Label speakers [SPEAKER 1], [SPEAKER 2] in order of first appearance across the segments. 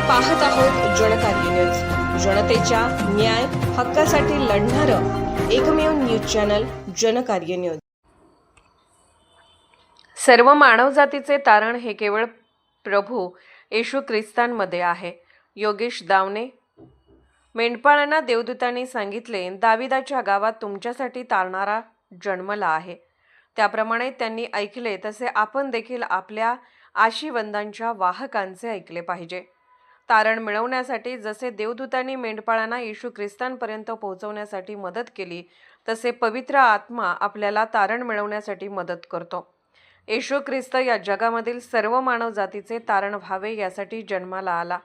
[SPEAKER 1] पाहत आहोत जनकार्य न्यूज, जनतेच्या न्याय हक्कासाठी लढणारं एकमेव न्यूज चॅनल जनकार्य न्यूज। सर्व मानवजातीचे तारण हे केवळ प्रभू येशू ख्रिस्तांमध्ये आहे। योगेश दावणे। मेंढपाळांना देवदूतांनी सांगितले, दाविदाच्या गावात तुमच्यासाठी तारणारा जन्मला आहे। त्याप्रमाणे त्यांनी ऐकले तसे आपण देखील आपल्या आशीर्वादांच्या वाहकांचे ऐकले पाहिजे। तारण मिळवण्यासाठी जसे देवदूतांनी मेंढपाळांना येशू ख्रिस्तांपर्यंत पोहोचवण्यासाठी मदत केली, तसे पवित्र आत्मा आपल्याला तारण मिळवण्यासाठी मदत करतो। येशू ख्रिस्त या जगामधील सर्व मानवजातीचे तारण व्हावे यासाठी जन्माला आला।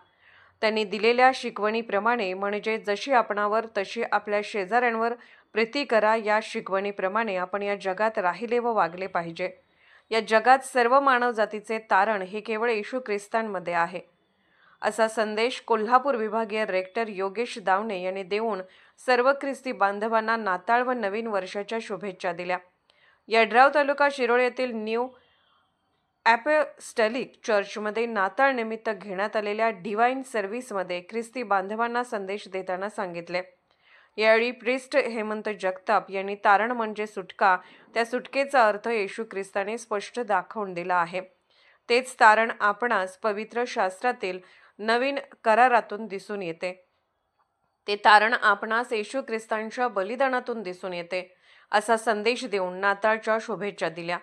[SPEAKER 1] त्यांनी दिलेल्या शिकवणीप्रमाणे, म्हणजे जशी आपणावर तशी आपल्या शेजाऱ्यांवर प्रीती करा, या शिकवणीप्रमाणे आपण या जगात राहिले व वागले पाहिजे। या जगात सर्व मानवजातीचे तारण हे केवळ येशू ख्रिस्तांमध्ये आहे, असा संदेश कोल्हापूर विभागीय रेक्टर योगेश दावणे यांनी देऊन सर्व ख्रिस्ती बांधवांना नाताळ व नवीन वर्षाच्या शुभेच्छा दिल्या। यड्राव तालुका शिरोळ येथील न्यू ॲपोस्टॉलिक चर्चमध्ये नाताळ निमित्त घेण्यात आलेल्या डिवाइन सर्व्हिसमध्ये ख्रिस्ती बांधवांना संदेश देताना सांगितले। यावेळी प्रिस्ट हेमंत जगताप यांनी तारण म्हणजे सुटका, त्या सुटकेचा अर्थ येशू ख्रिस्ताने स्पष्ट दाखवून दिला आहे। तेच तारण आपणास पवित्र शास्त्रातील नवीन करारातून दिसून येते। ते तारण आपणास येशू ख्रिस्तांच्या बलिदानातून दिसून येते, असा संदेश देऊन नाताळच्या शुभेच्छा दिल्या।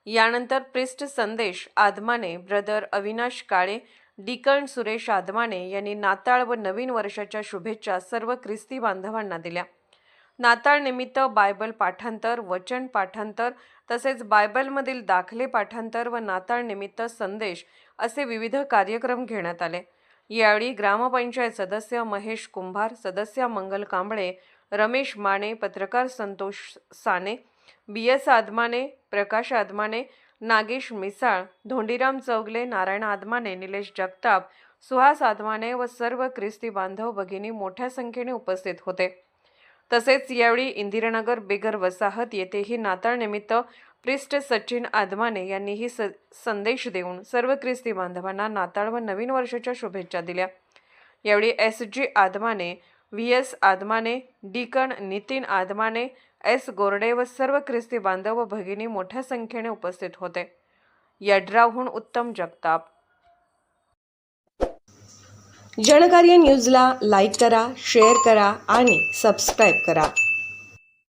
[SPEAKER 1] यानंतर प्रिस्ट संदेश आदमाने, ब्रदर अविनाश काळे, डिकन सुरेश आदमाने यांनी नाताळ व नवीन वर्षाच्या शुभेच्छा सर्व ख्रिस्ती बांधवांना दिल्या। नाताळ निमित्त बायबल पाठांतर, वचन पाठांतर तसेच बायबलमधील दाखले पाठांतर व नाताळ निमित्त संदेश असे विविध कार्यक्रम घेण्यात आले। यावेळी ग्रामपंचायत सदस्य महेश कुंभार, सदस्य मंगल कांबळे, रमेश माने, पत्रकार संतोष साने, BS आदमाने, प्रकाश आदमाने, नागेश मिसाळ, धोंडीराम चौगले, नारायण आदमाने, निलेश जगताप, सुहास आदमाने व सर्व ख्रिस्ती बांधव भगिनी मोठ्या संख्येने उपस्थित होते। तसेच यावेळी इंदिरानगर बेगर वसाहत येथेही नाताळ निमित्त प्रिस्ट सचिन आदमाने यांनीही संदेश देऊन सर्व ख्रिस्ती बांधवांना नाताळ व नवीन वर्षाच्या शुभेच्छा दिल्या। यावेळी SG Adamane, VS Adamane, deacon Nitin Adamane, S Gorde व सर्व ख्रिस्ती बांधव व भगिनी मोठ्या संख्येने उपस्थित होते। यड्रावहून उत्तम जगताप। जनकार्य न्यूजला लाईक करा, शेअर करा आणि सबस्क्राईब करा।